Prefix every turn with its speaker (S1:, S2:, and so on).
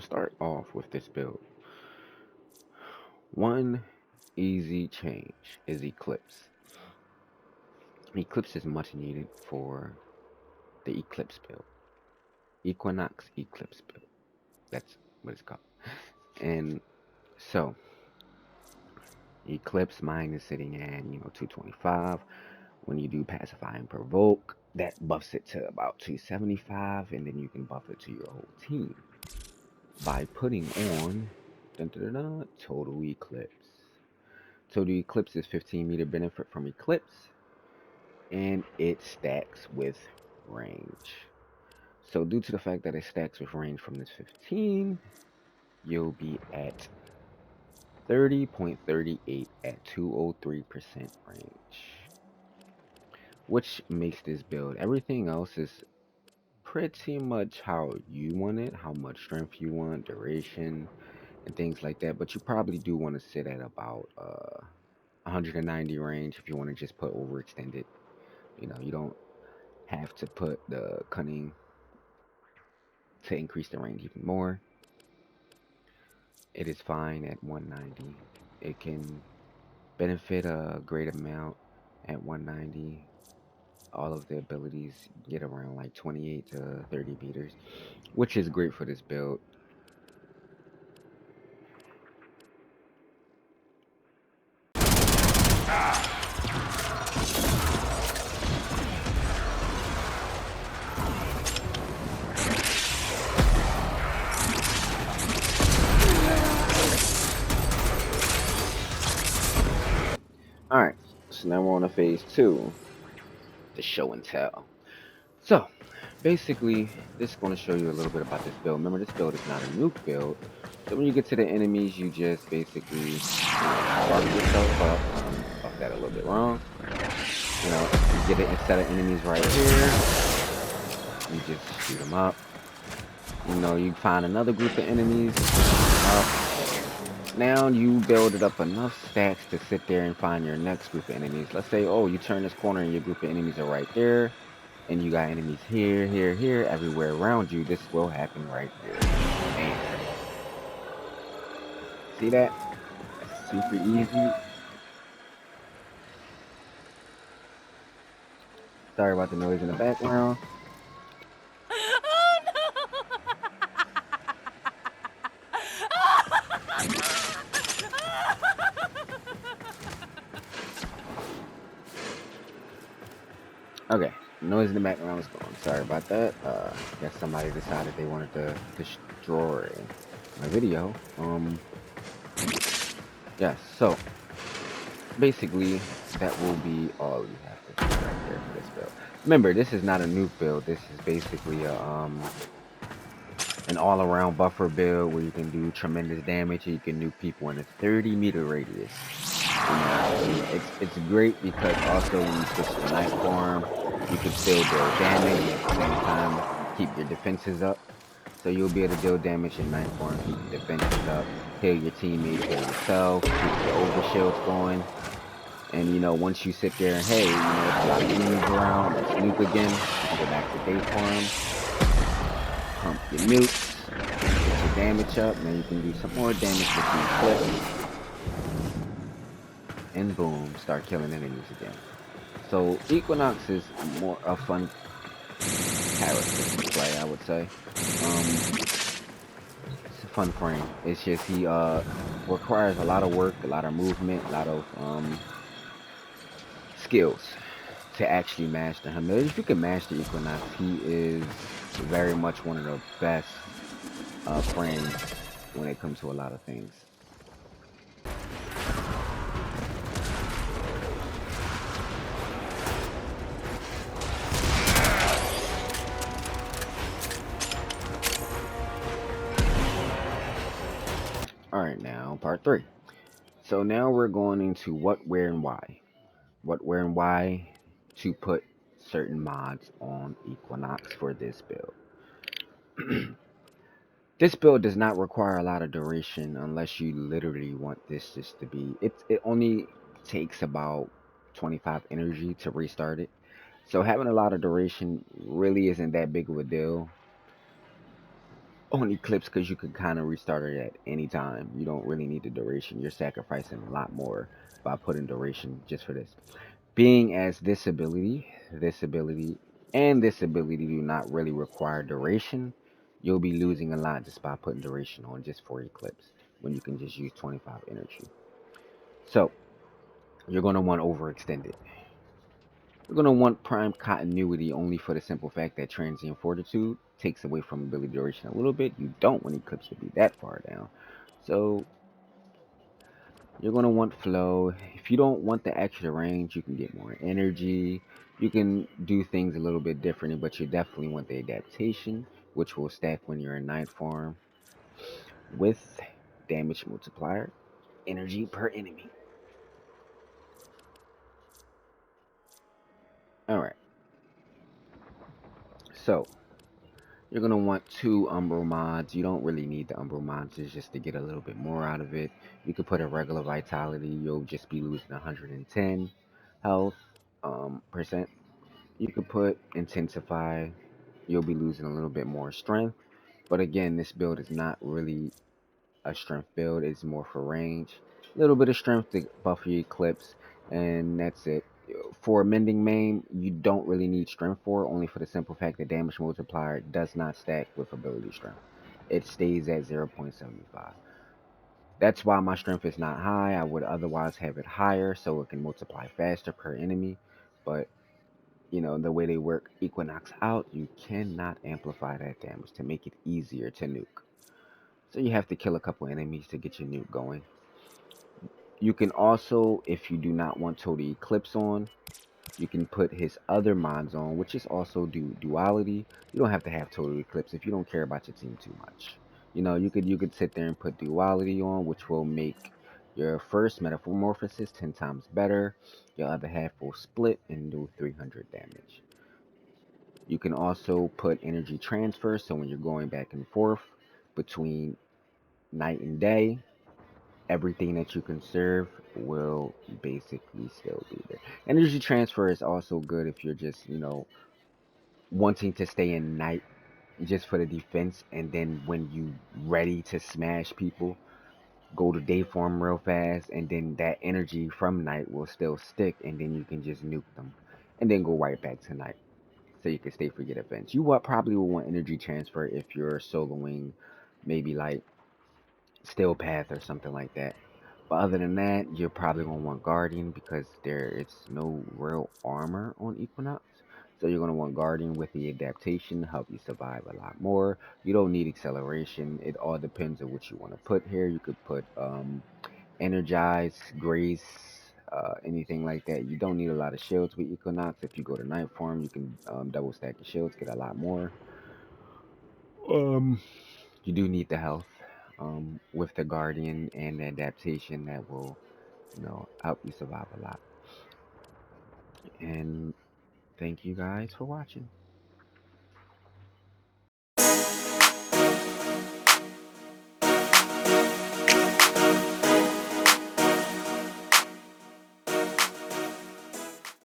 S1: start off with this build, one easy change is Eclipse. Eclipse is much needed for the Eclipse build. Equinox Eclipse build. That's what it's called. And so, Eclipse mine is sitting at, 225. When you do Pacify and Provoke, that buffs it to about 275, and then you can buff it to your whole team by putting on Total Eclipse. Total Eclipse is 15-meter benefit from Eclipse, and it stacks with range. So due to the fact that it stacks with range from this 15, you'll be at 30.38 at 203% range, which makes this build. Everything else is pretty much how you want it, how much strength you want, duration, and things like that. But you probably do want to sit at about 190 range if you want to just put overextended. You don't have to put the cunning to increase the range even more. It is fine at 190. It can benefit a great amount at 190. All of the abilities get around like 28 to 30 meters, which is great for this build. Alright, so now we're on to phase 2, the show and tell. So, basically, this is going to show you a little bit about this build. Remember, this build is not a nuke build. So when you get to the enemies, you just basically spark yourself up. Fuck that a little bit wrong. You get it instead of enemies right here. You just shoot them up. You find another group of enemies. Now you build it up enough stacks to sit there and find your next group of enemies. Let's say, oh, you turn this corner and your group of enemies are right there. And you got enemies here, here, here, everywhere around you. This will happen right here. Bam. See that? That's super easy. Sorry about the noise in the background. Okay, noise in the background was gone. Sorry about that. Guess somebody decided they wanted to destroy my video. Yes, so basically that will be all you have to do right there for this build. Remember, this is not a nuke build. This is basically a an all-around buffer build where you can do tremendous damage and you can nuke people in a 30-meter radius. It's great because also when you switch to night form, you can still deal damage at the same time, keep your defenses up. So you'll be able to deal damage in night form, keep your defenses up, heal your teammates, heal yourself, keep your overshields going. And once you sit there and hey, there's a lot of enemies around, let's nuke again. You can go back to day form, pump your nukes, get your damage up, and then you can do some more damage with your clips. And boom, start killing enemies again. So Equinox is more a fun character to play, I would say. It's a fun frame. It's just he requires a lot of work, a lot of movement, a lot of skills to actually master him. If you can master Equinox, he is very much one of the best frames when it comes to a lot of things. Alright, now part 3. So now we're going into what, where, and why. What, where, and why to put certain mods on Equinox for this build. This build does not require a lot of duration unless you literally want this just to be... It only takes about 25 energy to restart it. So having a lot of duration really isn't that big of a deal. on Eclipse because you can kind of restart it at any time. You don't really need the duration. You're sacrificing a lot more by putting duration just for this. Being as this ability, and this ability do not really require duration, you'll be losing a lot just by putting duration on just for Eclipse when you can just use 25 energy. So you're going to want overextended. You're going to want prime continuity only for the simple fact that transient fortitude takes away from ability duration a little bit. You don't want Eclipse to be that far down. So you're going to want flow. If you don't want the extra range, you can get more energy. You can do things a little bit differently, but you definitely want the adaptation, which will stack when you're in night form with damage multiplier, energy per enemy. All right. So you're gonna want two Umbral mods. You don't really need the Umbral mods, it's just to get a little bit more out of it. You could put a regular vitality, you'll just be losing 110 health percent. You could put intensify, you'll be losing a little bit more strength. But again, this build is not really a strength build, it's more for range. A little bit of strength to buff your eclipse, and that's it. For mending maim, you don't really need strength for, only for the simple fact that damage multiplier does not stack with ability strength. It stays at 0.75. That's why my strength is not high. I would otherwise have it higher so it can multiply faster per enemy. But the way they work Equinox out, you cannot amplify that damage to make it easier to nuke. So you have to kill a couple enemies to get your nuke going. You can also, if you do not want Total Eclipse on, you can put his other mods on, which is also duality. You don't have to have Total Eclipse if you don't care about your team too much. You could sit there and put duality on, which will make your first metamorphosis 10 times better. Your other half will split and do 300 damage. You can also put energy transfer, so when you're going back and forth between night and day, everything that you conserve will basically still be there. Energy transfer is also good if you're just, wanting to stay in night just for the defense, and then when you ready to smash people, go to day form real fast, and then that energy from night will still stick, and then you can just nuke them, and then go right back to night. So you can stay for your defense. Probably will want energy transfer if you're soloing maybe like Steel Path or something like that. But other than that, you're probably gonna want Guardian because there is no real armor on Equinox. So you're gonna want Guardian with the adaptation to help you survive a lot more. You don't need acceleration. It all depends on what you want to put here. You could put Energize, Grace, anything like that. You don't need a lot of shields with Equinox. If you go to Night Form, you can double stack your shields, get a lot more. Um, you do need the health with the Guardian and the adaptation that will, help you survive a lot. And thank you guys for watching.